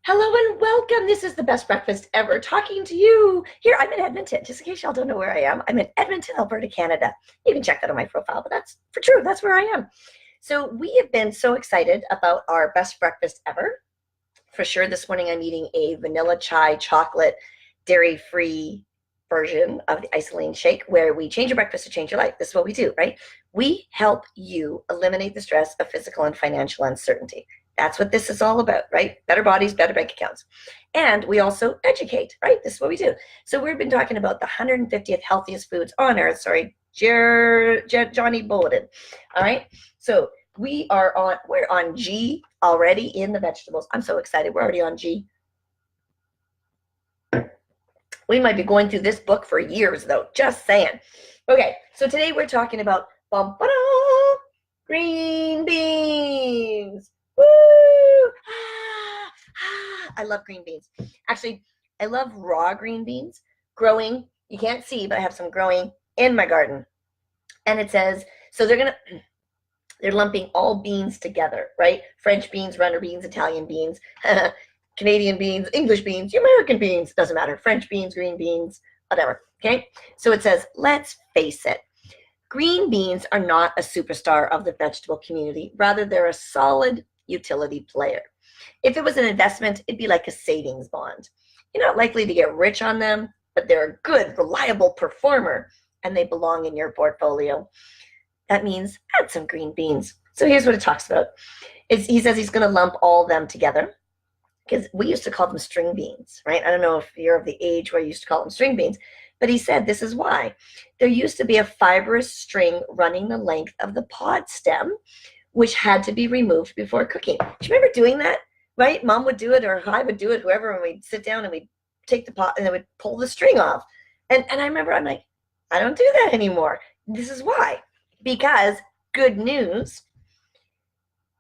Hello and welcome. This is the best breakfast ever talking to you. Here, I'm in Edmonton. Just in case y'all don't know where I am, I'm in Edmonton, Alberta, Canada. You can check that on my profile, but that's for true. That's where I am. So we have been so excited about our best breakfast ever. For sure, this morning I'm eating a vanilla chai chocolate dairy-free version of the Isoline shake where we change your breakfast to change your life. This is what we do, right? We help you eliminate the stress of physical and financial uncertainty. That's what this is all about, right? Better bodies, better bank accounts. And we also educate, right? This is what we do. So we've been talking about the 150th healthiest foods on earth. Sorry, Johnny Bulletin. All right. So we're on G already in the vegetables. I'm so excited. We're already on G. We might be going through this book for years, though. Just saying. Okay, so today we're talking about green beans. Woo! I love green beans. Actually, I love raw green beans growing. You can't see, but I have some growing in my garden. And it says, so they're lumping all beans together, right? French beans, runner beans, Italian beans, Canadian beans, English beans, American beans, doesn't matter. French beans, green beans, whatever, okay? So it says, let's face it. Green beans are not a superstar of the vegetable community. Rather, they're a solid utility player. If it was an investment, it'd be like a savings bond. You're not likely to get rich on them, but they're a good, reliable performer, and they belong in your portfolio. That means add some green beans. So here's what it talks about. He says he's going to lump all of them together because we used to call them string beans, right? I don't know if you're of the age where you used to call them string beans, but he said this is why. There used to be a fibrous string running the length of the pod stem, which had to be removed before cooking. Do you remember doing that, right? Mom would do it or I would do it, whoever, and we'd sit down and we'd take the pot and then we'd pull the string off. And I remember I'm like, I don't do that anymore. This is why. Because good news,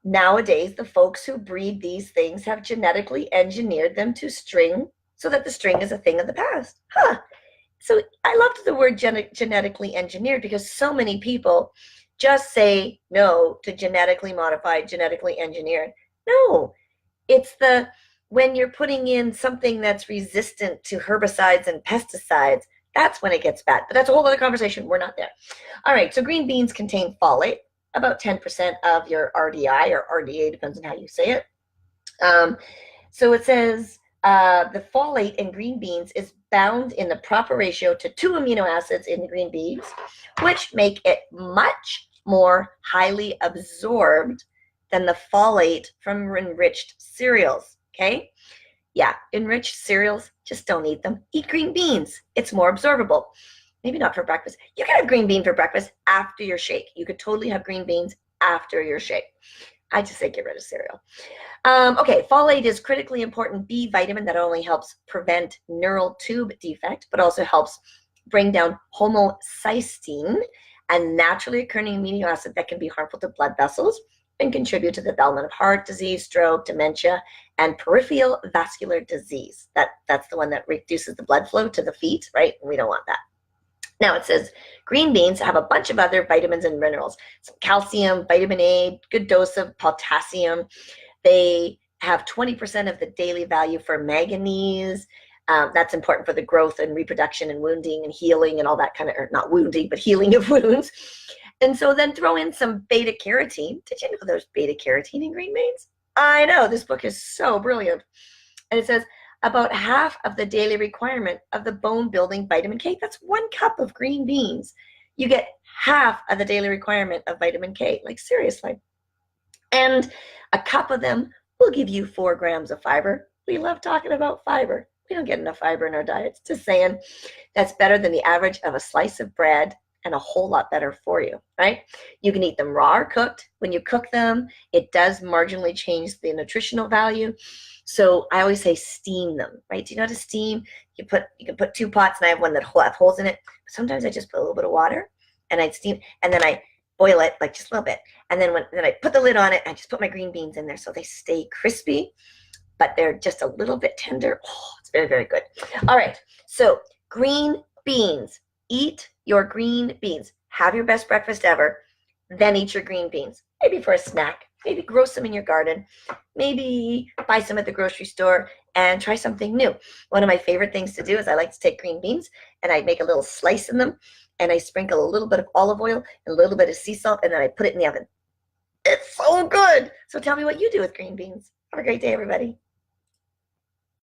nowadays the folks who breed these things have genetically engineered them to string so that the string is a thing of the past. So I loved the word genetically engineered because so many people just say no to genetically modified, genetically engineered. No, it's when you're putting in something that's resistant to herbicides and pesticides, that's when it gets bad. But that's a whole other conversation. We're not there. All right, so green beans contain folate, about 10% of your RDI or RDA, depends on how you say it. So it says the folate in green beans is bound in the proper ratio to 2 amino acids in the green beans, which make it much more highly absorbed than the folate from enriched cereals, okay? Yeah, enriched cereals, just don't eat them. Eat green beans. It's more absorbable. Maybe not for breakfast. You can have green bean for breakfast after your shake. You could totally have green beans after your shake. I just say get rid of cereal. Okay, folate is critically important B vitamin that only helps prevent neural tube defect, but also helps bring down homocysteine, a naturally occurring amino acid that can be harmful to blood vessels and contribute to the development of heart disease, stroke, dementia, and peripheral vascular disease. That's the one that reduces the blood flow to the feet, right? We don't want that. Now it says green beans have a bunch of other vitamins and minerals, some calcium, vitamin A, good dose of potassium. They have 20% of the daily value for manganese. That's important for the growth and reproduction and wounding and healing and all that kind of, or not wounding, but healing of wounds. And so then throw in some beta carotene. Did you know there's beta carotene in green beans? I know, this book is so brilliant. And it says about half of the daily requirement of the bone-building vitamin K. That's 1 cup of green beans. You get half of the daily requirement of vitamin K. Like, seriously. And a cup of them will give you 4 grams of fiber. We love talking about fiber. We don't get enough fiber in our diets. Just saying, that's better than the average of a slice of bread and a whole lot better for you, right? You can eat them raw or cooked. When you cook them, it does marginally change the nutritional value. So I always say steam them, right? Do you know how to steam? You can put 2 pots, and I have one that have holes in it. Sometimes I just put a little bit of water, and I steam, and then I boil it like just a little bit. And then then I put the lid on it, and I just put my green beans in there so they stay crispy, but they're just a little bit tender. Oh, it's very, very good. All right, so green beans. Eat your green beans. Have your best breakfast ever, then eat your green beans. Maybe for a snack. maybe grow some in your garden, maybe buy some at the grocery store and try something new. One of my favorite things to do is I like to take green beans and I make a little slice in them and I sprinkle a little bit of olive oil and a little bit of sea salt and then I put it in the oven. It's so good. So tell me what you do with green beans. Have a great day, everybody.